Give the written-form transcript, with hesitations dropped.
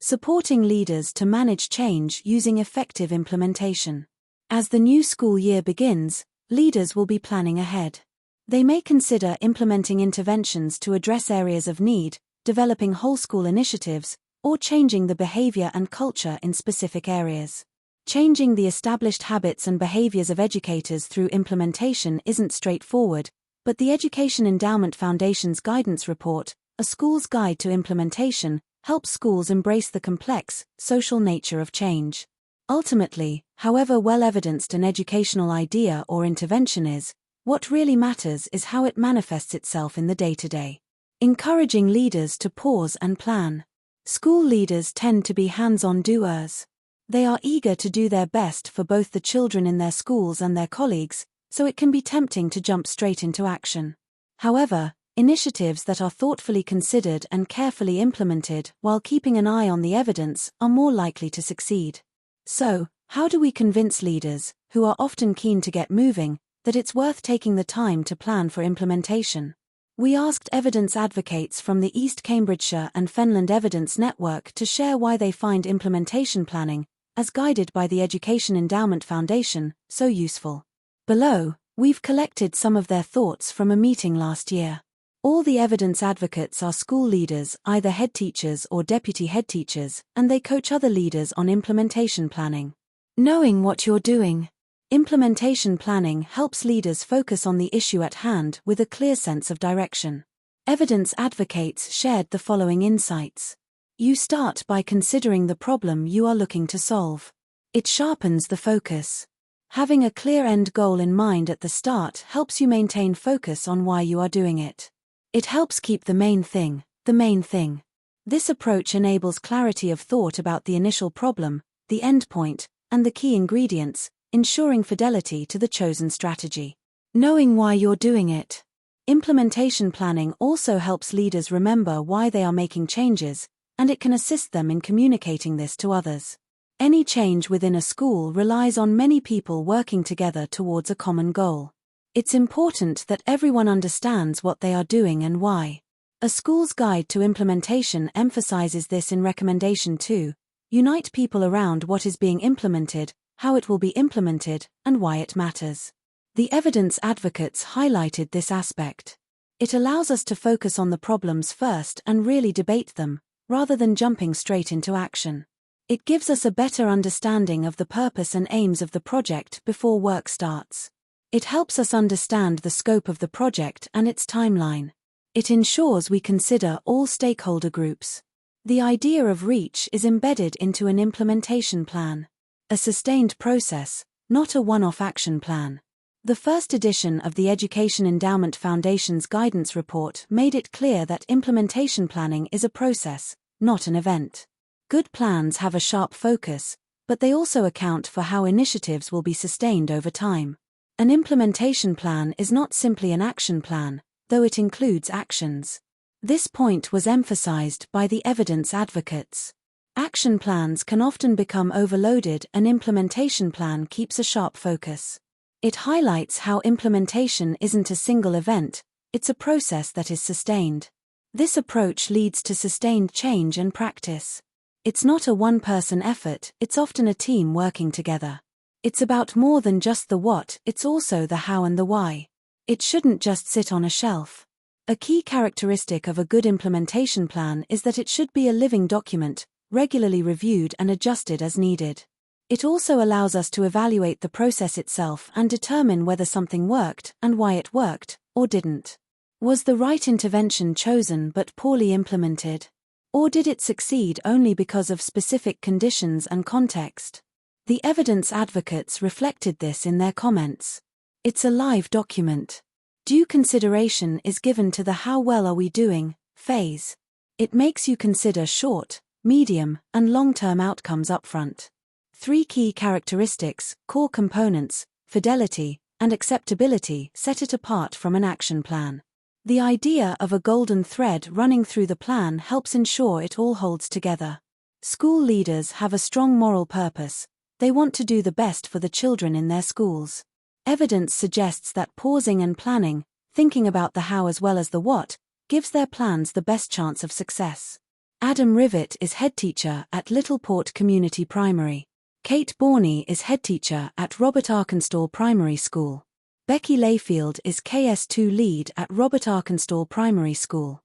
Supporting leaders to manage change using effective implementation. As the new school year begins, leaders will be planning ahead. They may consider implementing interventions to address areas of need, developing whole school initiatives, or changing the behavior and culture in specific areas. Changing the established habits and behaviors of educators through implementation isn't straightforward, but the Education Endowment Foundation's guidance report, A School's Guide to Implementation, helps schools embrace the complex, social nature of change. Ultimately, however well-evidenced an educational idea or intervention is, what really matters is how it manifests itself in the day-to-day. Encouraging leaders to pause and plan. School leaders tend to be hands-on doers. They are eager to do their best for both the children in their schools and their colleagues, so it can be tempting to jump straight into action. However, initiatives that are thoughtfully considered and carefully implemented while keeping an eye on the evidence are more likely to succeed. So, how do we convince leaders, who are often keen to get moving, that it's worth taking the time to plan for implementation? We asked evidence advocates from the East Cambridgeshire and Fenland Evidence Network to share why they find implementation planning, as guided by the Education Endowment Foundation, so useful. Below, we've collected some of their thoughts from a meeting last year. All the evidence advocates are school leaders, either head teachers or deputy head teachers, and they coach other leaders on implementation planning. Knowing what you're doing. Implementation planning helps leaders focus on the issue at hand with a clear sense of direction. Evidence advocates shared the following insights. You start by considering the problem you are looking to solve. It sharpens the focus. Having a clear end goal in mind at the start helps you maintain focus on why you are doing it. It helps keep the main thing, the main thing. This approach enables clarity of thought about the initial problem, the endpoint, and the key ingredients, ensuring fidelity to the chosen strategy. Knowing why you're doing it. Implementation planning also helps leaders remember why they are making changes, and it can assist them in communicating this to others. Any change within a school relies on many people working together towards a common goal. It's important that everyone understands what they are doing and why. A School's Guide to Implementation emphasizes this in recommendation 2. Unite people around what is being implemented, how it will be implemented, and why it matters. The evidence advocates highlighted this aspect. It allows us to focus on the problems first and really debate them, rather than jumping straight into action. It gives us a better understanding of the purpose and aims of the project before work starts. It helps us understand the scope of the project and its timeline. It ensures we consider all stakeholder groups. The idea of reach is embedded into an implementation plan. A sustained process, not a one-off action plan. The first edition of the Education Endowment Foundation's guidance report made it clear that implementation planning is a process, not an event. Good plans have a sharp focus, but they also account for how initiatives will be sustained over time. An implementation plan is not simply an action plan, though it includes actions. This point was emphasized by the evidence advocates. Action plans can often become overloaded. An implementation plan keeps a sharp focus. It highlights how implementation isn't a single event, it's a process that is sustained. This approach leads to sustained change and practice. It's not a one-person effort, it's often a team working together. It's about more than just the what, it's also the how and the why. It shouldn't just sit on a shelf. A key characteristic of a good implementation plan is that it should be a living document, regularly reviewed and adjusted as needed. It also allows us to evaluate the process itself and determine whether something worked and why it worked, or didn't. Was the right intervention chosen but poorly implemented? Or did it succeed only because of specific conditions and context? The evidence advocates reflected this in their comments. It's a live document. Due consideration is given to the how well are we doing phase. It makes you consider short, medium, and long-term outcomes upfront. 3 key characteristics, core components, fidelity, and acceptability set it apart from an action plan. The idea of a golden thread running through the plan helps ensure it all holds together. School leaders have a strong moral purpose. They want to do the best for the children in their schools. Evidence suggests that pausing and planning, thinking about the how as well as the what, gives their plans the best chance of success. Adam Rivett is headteacher at Littleport Community Primary. Kate Bonney is headteacher at Robert Arkansas Primary School. Becky Layfield is KS2 lead at Robert Arkansas Primary School.